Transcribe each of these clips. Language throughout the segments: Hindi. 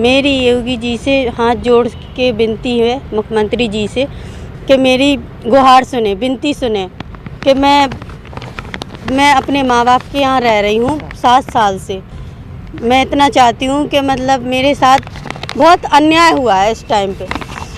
मेरी योगी जी से हाथ जोड़ के विनती है मुख्यमंत्री जी से कि मेरी गुहार सुने, विनती सुने कि मैं अपने माँ बाप के यहाँ रह रही हूँ 7 साल से। मैं इतना चाहती हूँ कि मतलब मेरे साथ बहुत अन्याय हुआ है इस टाइम पे।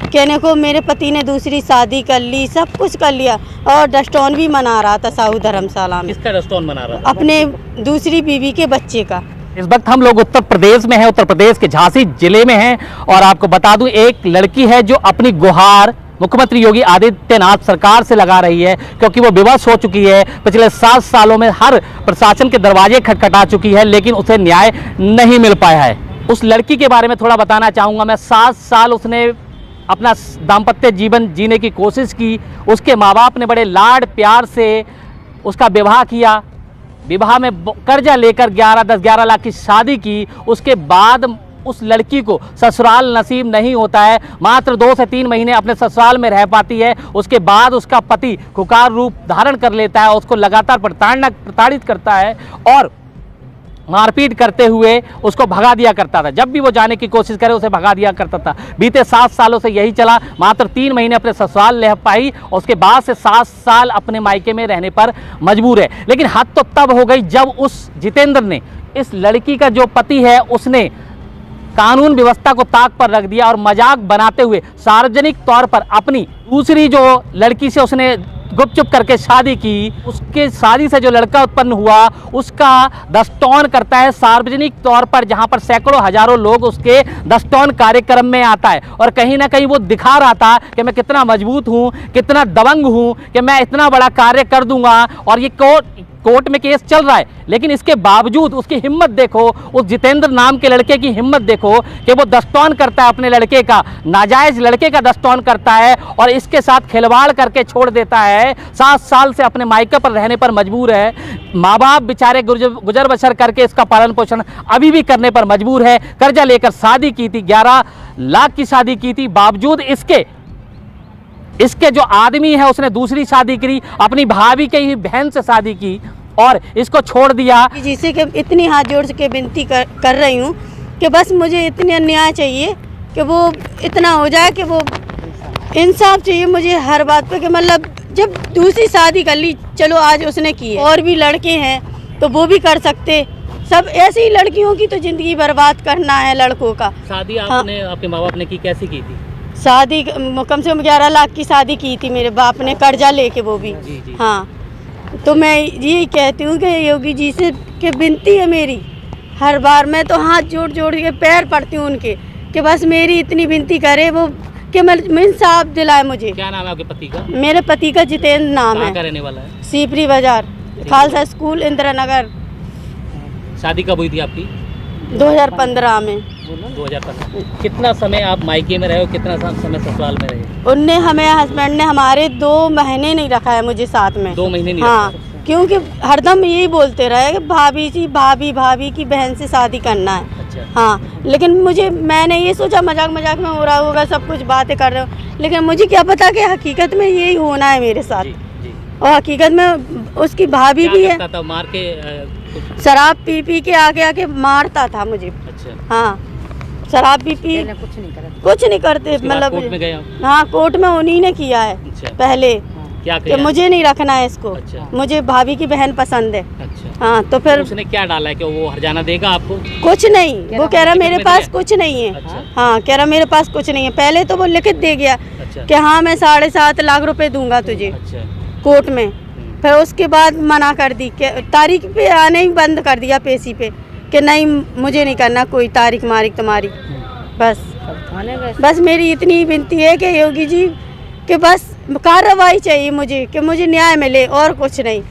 कहने को मेरे पति ने दूसरी शादी कर ली, सब कुछ कर लिया और डस्टोन भी मना रहा था साहू धर्मशाला में। किसका डस्टोन मना रहा था? अपने दूसरी बीवी के बच्चे का। इस वक्त हम लोग उत्तर प्रदेश में हैं, उत्तर प्रदेश के झांसी जिले में हैं और आपको बता दूं एक लड़की है जो अपनी गुहार मुख्यमंत्री योगी आदित्यनाथ सरकार से लगा रही है, क्योंकि वो विवश हो चुकी है। पिछले 7 सालों में हर प्रशासन के दरवाजे खटखटा चुकी है, लेकिन उसे न्याय नहीं मिल पाया है। उस लड़की के बारे में थोड़ा बताना चाहूँगा मैं। 7 साल उसने अपना दाम्पत्य जीवन जीने की कोशिश की। उसके माँ बाप ने बड़े लाड प्यार से उसका विवाह किया। विवाह में कर्जा लेकर 10-11 लाख की शादी की। उसके बाद उस लड़की को ससुराल नसीब नहीं होता है। मात्र 2 से 3 महीने अपने ससुराल में रह पाती है। उसके बाद उसका पति खुकार रूप धारण कर लेता है, उसको लगातार प्रताड़ित करता है और मारपीट करते हुए उसको भगा दिया करता था। जब भी वो जाने की कोशिश करे उसे भगा दिया करता था। बीते 7 सालों से यही चला। मात्र 3 महीने अपने ससुराल रह पाई और उसके बाद से 7 साल अपने मायके में रहने पर मजबूर है। लेकिन हद तो तब हो गई जब उस जितेंद्र ने, इस लड़की का जो पति है, उसने कानून व्यवस्था को ताक पर रख दिया और मजाक बनाते हुए सार्वजनिक तौर पर अपनी दूसरी जो लड़की से उसने गुपचुप करके शादी की, उसके शादी से जो लड़का उत्पन्न हुआ उसका दस्तौन करता है सार्वजनिक तौर पर, जहां पर सैकड़ों हजारों लोग उसके दस्तौन कार्यक्रम में आता है। और कहीं ना कहीं वो दिखा रहा था कि मैं कितना मजबूत हूं, कितना दबंग हूं, कि मैं इतना बड़ा कार्य कर दूंगा। और ये कोर्ट में केस चल रहा है, लेकिन इसके बावजूद उसकी हिम्मत देखो, उस जितेंद्र नाम के लड़के की हिम्मत देखो कि वो दस्तौन करता है अपने लड़के का, नाजायज लड़के का दस्तौन करता है और इसके साथ खिलवाड़ करके छोड़ देता है। 7 साल से अपने मायके पर रहने पर मजबूर है। माँ बाप बेचारे गुजर बसर करके इसका पालन पोषण अभी भी करने पर मजबूर है। कर्जा लेकर शादी की थी, 11 लाख की शादी की थी। बावजूद इसके जो आदमी है उसने दूसरी शादी करी, अपनी भाभी के ही बहन से शादी की और इसको छोड़ दिया। जिसे कि इतनी हाथ जोड़ के विनती कर रही हूँ कि बस मुझे इतनी अन्याय चाहिए कि वो इतना हो जाए कि वो इंसाफ चाहिए मुझे हर बात पे। कि मतलब जब दूसरी शादी कर ली, चलो आज उसने की है, और भी लड़के हैं तो वो भी कर सकते। सब ऐसी ही लड़कियों की तो जिंदगी बर्बाद करना है लड़कों का। शादी आपने आपके माँ बाप ने की, कैसी की थी शादी? कम से कम 11 लाख की शादी की थी मेरे बाप ने, कर्जा लेके, वो भी। जी। हाँ, तो मैं यही कहती हूँ कि योगी जी से कि विनती है मेरी, हर बार मैं तो हाथ जोड़ के पैर पड़ती हूँ उनके कि बस मेरी इतनी विनती करे वो कि मैं इंसाफ दिलाए मुझे। क्या नाम है आपके पति का? मेरे पति का जितेंद्र नाम है। कहाँ का रहने वाला है? सीपरी बाजार, खालसा स्कूल, इंदिरा नगर। शादी कब हुई थी आपकी? 2015 में। 2015। कितना समय आप मायके में रहे हो, कितना समय ससुराल में रहे? उनने हमें, हस्बैंड ने हमारे 2 महीने नहीं रखा है मुझे साथ में। 2 महीने नहीं? हाँ, क्योंकि हरदम यही बोलते रहे कि भाभी की बहन से शादी करना है। अच्छा। हाँ, लेकिन मैंने ये सोचा मजाक में हो रहा होगा, सब कुछ बातें कर रहे हो, लेकिन मुझे क्या पता कि हकीकत में यही होना है मेरे साथ। जी। और हकीकत में उसकी भाभी भी है। था, मार के शराब पी के आके मारता था मुझे। अच्छा। हाँ, शराब पी कुछ नहीं करते। मतलब कोर्ट में गए? हाँ, कोर्ट में उन्हीं ने किया है। अच्छा। पहले क्या कि मुझे नहीं रखना है इसको। अच्छा। मुझे भाभी की बहन पसंद है। अच्छा। हाँ, तो फिर उसने क्या डाला है कि वो हर्जाना देगा आपको? कुछ नहीं, वो कह रहा मेरे पास कुछ नहीं है। अच्छा। हाँ, कह रहा मेरे पास कुछ नहीं है। पहले तो वो लिखित दे गया। अच्छा। कि हाँ मैं 7.5 लाख रुपए दूंगा तुझे। अच्छा। कोर्ट में। फिर उसके बाद मना कर दी कि तारीख पे आने ही बंद कर दिया, पेशी पे, कि नहीं मुझे नहीं करना कोई तारीख मारिक तुम्हारी। बस मेरी इतनी विनती है कि योगी जी कि बस कार्रवाई चाहिए मुझे, कि मुझे न्याय मिले और कुछ नहीं।